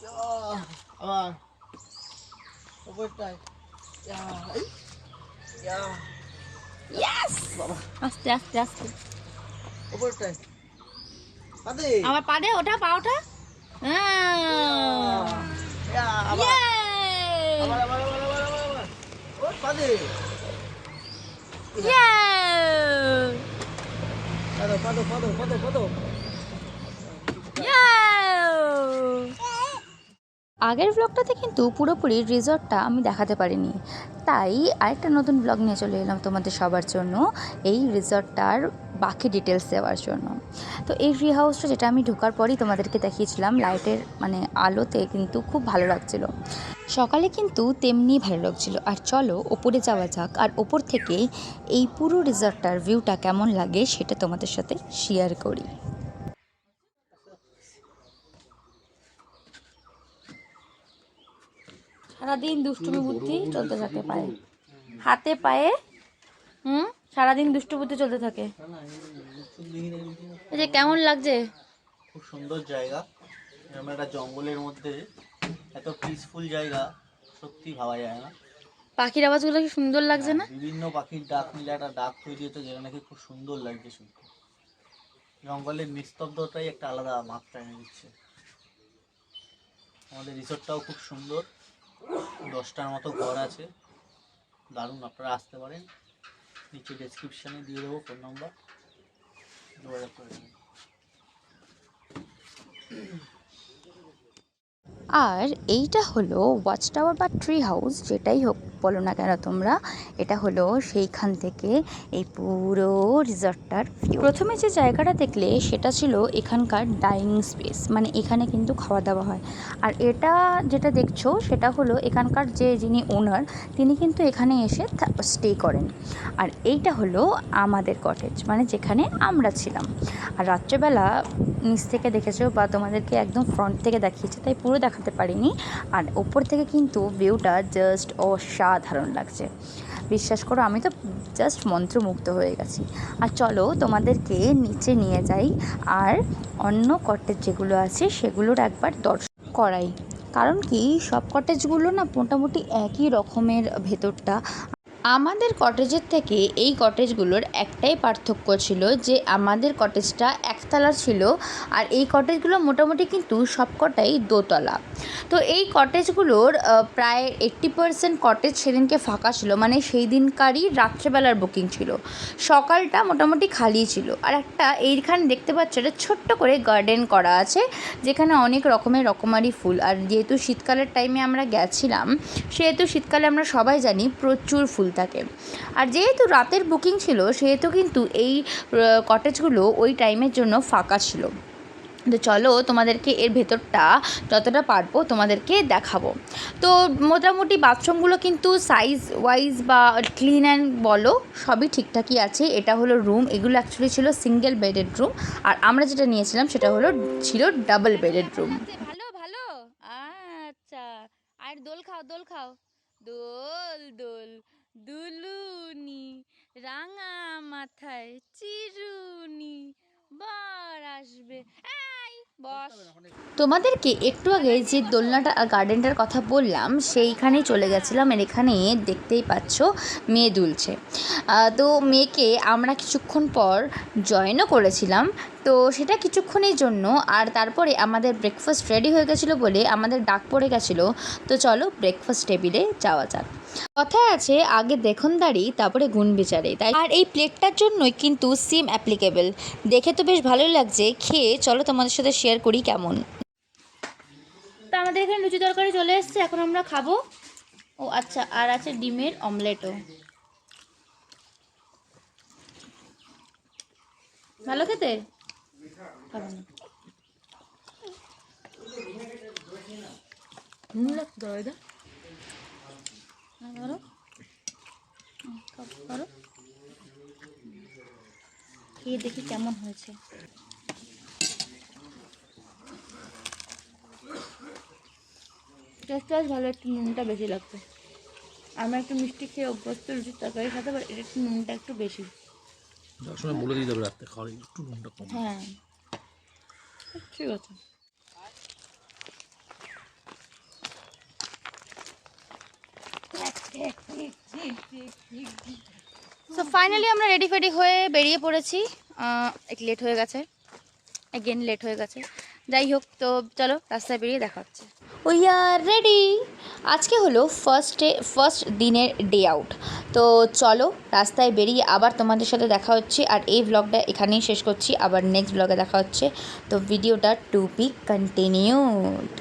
আবার উপরটায় ইয়েস আস্তে আস্তে আস্তে উপরটায় পাদে আমার পাদে ওঠা পা ওঠা আবার আবার আবার আবার আবার ও পাদে পাদো পাদো পাদো পাদো পাদো আগের ব্লগটাতে কিন্তু পুরোপুরি রিসর্টটা আমি দেখাতে পারিনি, তাই আরেকটা নতুন ব্লগ নিয়ে চলে এলাম তোমাদের সবার জন্য এই রিসর্টটার বাকি ডিটেলস দেওয়ার জন্য। তো এই ট্রি হাউসটা যেটা আমি ঢোকার পরই তোমাদেরকে দেখিয়েছিলাম, লাইটের আলোতে কিন্তু খুব ভালো লাগছিল, সকালে কিন্তু তেমনি ভালো লাগছিল। আর চলো ওপরে যাওয়া যাক, আর ওপর থেকে এই পুরো রিসর্টটার ভিউটা কেমন লাগে সেটা তোমাদের সাথে শেয়ার করি। সারাদিন দুষ্টুমি বুদ্ধি চলতে থাকে পায়ে হাতে পায়ে, সারাদিন দুষ্টু বুদ্ধি চলতে থাকে। এই যে কেমন লাগছে? খুব সুন্দর জায়গা, এরকম একটা জঙ্গলের মধ্যে এত পিসফুল জায়গা সত্যি ভাবা যায় না। পাখির আওয়াজগুলো কি সুন্দর লাগছে না? বিভিন্ন পাখির ডাক মিলে একটা ডাক তৈরি হতো, যেটা নাকি খুব সুন্দর লাগছে শুনতে। জঙ্গলের নিস্তব্ধতাই একটা আলাদা মাত্রা এনে দিচ্ছে। আমাদের রিসোর্টটাও খুব সুন্দর, 10টার মতো ঘর আছে, দারুণ। আপনারা আসতে পারেন, নিচে ডেসক্রিপশানে দিয়ে দেবো ফোন নম্বর, যোগাযোগ করে নেবেন। আর এইটা হলো ওয়াচ টাওয়ার বা ট্রি হাউস, যেটাই হোক বলো না কেন তোমরা, এটা হলো সেইখান থেকে এই পুরো রিসর্টটার ভিউ। প্রথমে যে জায়গাটা দেখলে সেটা ছিল এখানকার ডাইনিং স্পেস, এখানে কিন্তু খাওয়া দাওয়া হয়। আর এটা যেটা দেখছো সেটা হলো এখানকার যিনি ওনার, তিনি কিন্তু এখানে এসে স্টে করেন। আর এইটা হলো আমাদের কটেজ, যেখানে আমরা ছিলাম। আর রাত্রেবেলা নিচ থেকে দেখেছো বা তোমাদেরকে একদম ফ্রন্ট থেকে দেখিয়েছে, তাই পুরো দেখাতে পারিনি। আর ওপর থেকে কিন্তু ভিউটা জাস্ট অসাধারণ লাগছে, বিশ্বাস করো আমি তো জাস্ট মন্ত্রমুগ্ধ হয়ে গেছি। আর চলো তোমাদেরকে নিচে নিয়ে যাই, আর অন্য কটেজ যেগুলো আছে সেগুলোর একবার দর্শন করাই। কারণ কি, সব কটেজগুলো না মোটামুটি একই রকমের ভেতরটা। আমাদের কটেজের থেকে এই কটেজগুলোর একটাই পার্থক্য ছিল যে আমাদের কটেজটা একতলা ছিল, আর এই কটেজগুলো মোটামুটি কিন্তু সবকটাই দোতলা। তো এই কটেজগুলোর প্রায় 80% কটেজ সেদিনকে ফাঁকা ছিল, সেই দিনকারই রাত্রেবেলার বুকিং ছিল, সকালটা মোটামুটি খালি ছিল। আর একটা এইখানে দেখতে পাচ্ছ একটা ছোট্ট করে গার্ডেন করা আছে, যেখানে অনেক রকমারি ফুল। আর যেহেতু শীতকালের টাইমে আমরা গেছিলাম, সেহেতু শীতকালে আমরা সবাই জানি প্রচুর ফুল থাকে। আর যেহেতু রাতের বুকিং ছিল, সেহেতু কিন্তু এই কটেজগুলো ওই টাইমের জন্য ফাঁকা ছিল। তো চলো তোমাদেরকে এর ভেতরটা যতটা পারবো তোমাদেরকে দেখাবো। তো মোটামুটি বাথরুমগুলো কিন্তু সাইজ ওয়াইজ বা ক্লিন অ্যান্ড বলো সবই ঠিকঠাকই আছে। এটা হলো রুম, এগুলো অ্যাকচুয়ালি ছিল সিঙ্গেল বেডেড রুম, আর আমরা যেটা নিয়েছিলাম সেটা ছিল ডাবল বেডেড রুম। ভালো ভালো, আচ্ছা। আর দোল খাও দোল খাও, দোল দোল দুলুনি, রাঙা মাথায় চিরুনি, বর আসবে। তোমাদেরকে একটু আগে যে দোলনাটা গার্ডেনটার কথা বললাম সেইখানেই চলে গেছিলাম। আর এখানে দেখতেই পাচ্ছ মেয়ে দুলছে। তো মেয়েকে আমরা কিছুক্ষণ পর জয়েনও করেছিলাম, তো সেটা কিছুক্ষণের জন্য। আর তারপরে আমাদের ব্রেকফাস্ট রেডি হয়ে গেছিলো বলে আমাদের ডাক পড়ে গেছিলো। তো চলো ব্রেকফাস্ট টেবিলে যাওয়া যাক। কথায় আছে আগে দেখনদারি তারপরে গুণ বিচারে, তাই আর এই প্লেটটার জন্যই কিন্তু সিম অ্যাপ্লিকেবল। দেখে তো বেশ ভালোই লাগছে, খেয়ে চলো তোমাদের সাথে শেয়ার করি কেমন। তো আমাদের এখানে লুচি তরকারি চলে এসছে, এখন আমরা খাবো। ও আচ্ছা, আর আছে ডিমের অমলেটও। ভালো খেতে, খাবো না ধরো করো, খেয়ে দেখি কেমন হয়েছে। টেস্টটা ভালো, একটু নুনটা বেশি লাগছে। আমরা একটু মিষ্টি খেয়ে অভ্যস্ত, লুচির তরকারি খেতে পারি, এটা একটু নুনটা একটু বেশি। দর্শনে বলে দিতে হবে রাত্রে খাওয়ার একটু নুনটা কম। হ্যাঁ ঠিক আছে। সো ফাইনালি আমরা রেডি ফেডি হয়ে বেরিয়ে পড়েছি। একটু লেট হয়ে গেছে, এগেন লেট হয়ে গেছে। যাই হোক, তো চলো রাস্তায় বেরিয়ে দেখা হচ্ছে। We are ready. আজকে হলো ফার্স্ট দিনের ডে আউট। তো চলো রাস্তায় বেরিয়ে আবার তোমাদের সাথে দেখা হচ্ছে। আর এই ব্লগটা এখানেই শেষ করছি, আবার নেক্সট ব্লগে দেখা হচ্ছে। তো ভিডিওটা টু বি কন্টিনিউড।